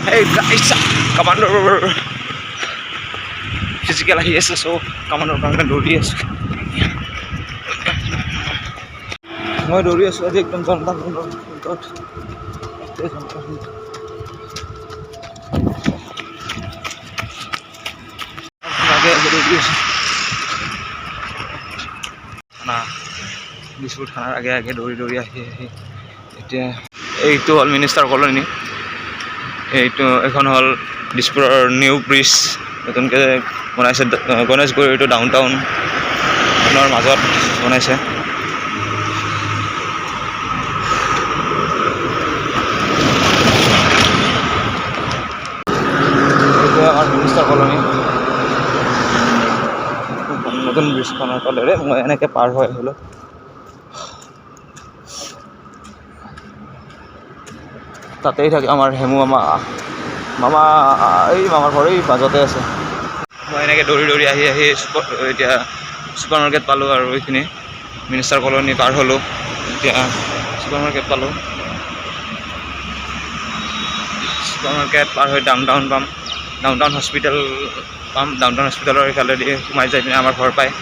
Hey guys, কামাণ্ডৰ physical আহি আছে, চ' কামাণ্ডৰ কাৰণে দৌৰি আছোঁ। মই দৌৰি আছোঁ আজি একদম জনতা ফিল্ডত। দিছপুৰ থানাৰ আগে আগে দৌৰি আহি এতিয়া এইটো হ'ল মিনিষ্টাৰ কলনী। এইখন হ'ল দিছপুৰৰ নিউ ব্ৰিজ, নতুনকৈ বনাইছে। গণেশগুৰি এইটো ডাউন টাউনৰ মাজত বনাইছে। এইটো আমাৰ মিনিষ্টাৰ কলনী। নতুন ব্ৰিজখনৰ তলেৰে মই এনেকৈ পাৰ হৈ আহিলোঁ। তাতেই থাকে আমাৰ হেমু মামা এই মামাৰ ঘৰ এই বাজতে আছে। মই এনেকৈ দৌৰি আহি এতিয়া ছুপাৰ মাৰ্কেট পালোঁ আৰু এইখিনি মিনিষ্টাৰ কলনী পাৰ হ'লোঁ। এতিয়া ছুপাৰ মাৰ্কেট পালোঁ। ছুপাৰ মাৰ্কেট পাৰ হৈ ডাউন টাউন পাম, ডাউন টাউন হস্পিটেল পাম। ডাউন টাউন হস্পিটেলৰ ইফালেদি সোমাই যাই পিনে আমাৰ ঘৰ পায়।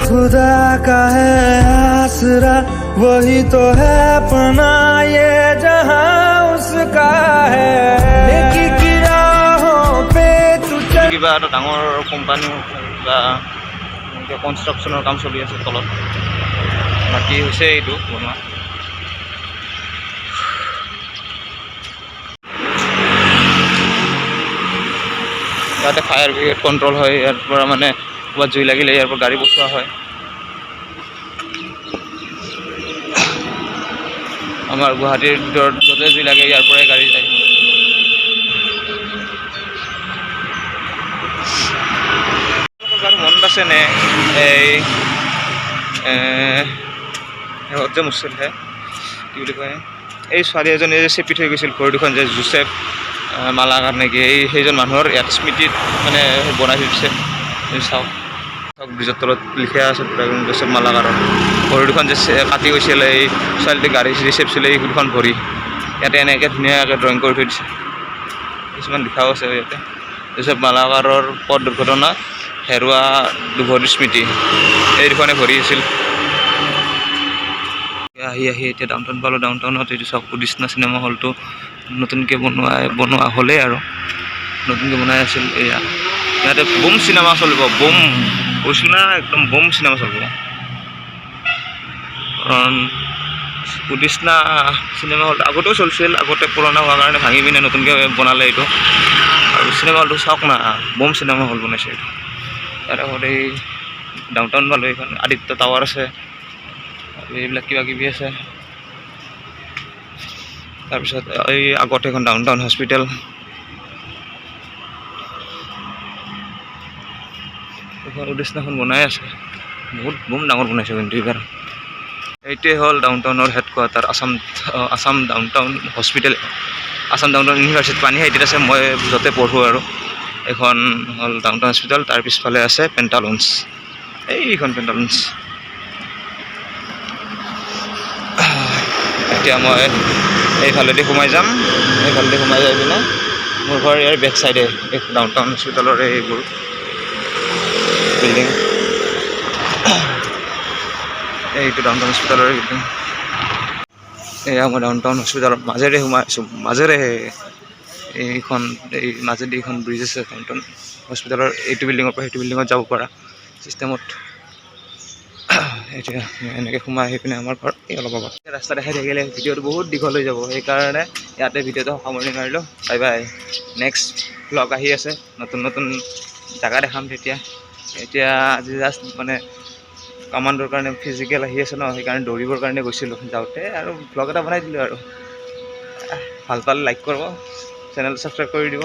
खुदा का है आसरा वही तो है अपना ये जहां उसका है नेकी की राहों पे तू चल। কিবা এটা ডাঙৰ কোম্পানী বা কনষ্ট্ৰাকশ্যনৰ কাম চলি আছে তলত। বাকী হৈছে এইটো বনোৱা। ইয়াতে ফায়াৰ ব্ৰিগেড কণ্ট্ৰল হয়। ইয়াৰ পৰা মানে ক'ৰবাত জুই লাগিলে ইয়াৰ পৰা গাড়ী পঠোৱা হয়। আমাৰ গুৱাহাটীৰ ভিতৰত য'তে জুই লাগে ইয়াৰ পৰাই গাড়ী যায়। মনত আছেনে এই যে মুছলহে কি বুলি কয়, এই ছোৱালী এজনী যে চেপি থৈ গৈছিল ভৰি দুখন, যে জোচেফ মালাকাৰ নেকি, সেইজন মানুহৰ ইয়াত স্মৃতিত মানে বনাই থৈ দিছে। চাওক ব্ৰিজৰ তলত লিখা আছে জোচেফ মালাকাৰৰ ভৰি দুখন যে কাটি গৈছিলে, এই ছোৱালীটোৱে গাড়ী চেপিছিলে এই দুখন ভৰি। ইয়াতে এনেকৈ ধুনীয়াকৈ ড্ৰয়িং কৰি থৈ দিছে। কিছুমান লিখাও আছে ইয়াতে, জোচেফ মালাকাৰৰ পথ দুৰ্ঘটনা হেৰুৱা দুভৰিৰ স্মৃতি। এই দুখনে ভৰি আছিল। আহি এতিয়া ডাউন টাউন পালোঁ। ডাউন টাউনত এইটো চাওক কৃষ্ণ চিনেমা হলটো নতুনকৈ বনোৱা হ'লেই আৰু নতুনকৈ বনাই আছিল। এয়া ইয়াতে বুম চিনেমা চলিব, বুম কৈছোঁ না, একদম বুম চিনেমা চলিব। কাৰণ কৃষ্ণা চিনেমা হল আগতেও চলিছিল, আগতে পুৰণা হোৱাৰ কাৰণে ভাঙি পিনে নতুনকৈ বনালে এইটো। আৰু চিনেমা হলটো চাওক না, বুম চিনেমা হল বনাইছে এইটো। ইয়াৰ আগত এই ডাউন টাউন পালোঁ। এইখন আদিত্য টাৱাৰ আছে, এইবিলাক কিবা কিবি আছে। তাৰপিছত এই আগত এখন ডাউন টাউন হস্পিটেল। এইখন উদ্দেশ্যখন বনাই আছে, বহুত বুম ডাঙৰ বনাইছে কিন্তু এইবাৰ। এইটোৱে হ'ল ডাউন টাউনৰ headquarter, Assam down town hospital, Assam down town university পানীখাইটিত আছে। মই য'তে পঢ়োঁ আৰু এইখন হ'ল ডাউন টাউন হস্পিটেল। তাৰ পিছফালে আছে পেণ্টালুন্স, এইখন পেণ্টালুন্স। এতিয়া মই এইফালেদি সোমাই যাম, এইফালেদি সোমাই যাই পিনে মোৰ ঘৰ ইয়াৰ বেক চাইডে, এই ডাউন টাউন হস্পিটেলৰ এইবোৰ বিল্ডিং। এইটো ডাউন টাউন হস্পিটেলৰ বিল্ডিং। এয়া মই ডাউন টাউন হস্পিটেলৰ মাজেৰে সোমাই আছোঁ, মাজেৰে এইখন এই মাজেদি এইখন ব্ৰিজ আছে। ডাউন টাউন হস্পিটেলৰ এইটো বিল্ডিঙৰ পৰা সেইটো বিল্ডিঙত যাব পৰা চিষ্টেমত। এতিয়া এনেকৈ সোমাই আহি পিনে আমাৰ ঘৰ এই অলপ আগত। ৰাস্তা দেখাই থাকিলে ভিডিঅ'টো বহুত দীঘল হৈ যাব, সেইকাৰণে ইয়াতে ভিডিঅ'টো সামৰণি মাৰিলোঁ। Bye bye. নেক্সট ব্লগ আহি আছে, নতুন জেগা দেখাম তেতিয়া। এতিয়া আজি জাষ্ট মানে কামাণ্ডৰ কাৰণে ফিজিকেল আহি আছে ন, সেইকাৰণে দৌৰিবৰ কাৰণে গৈছিলোঁ। যাওঁতে আৰু ব্লগ এটা বনাই দিলোঁ আৰু। ভাল পালে লাইক কৰিব, চেনেলটো ছাবস্ক্ৰাইব কৰি দিব।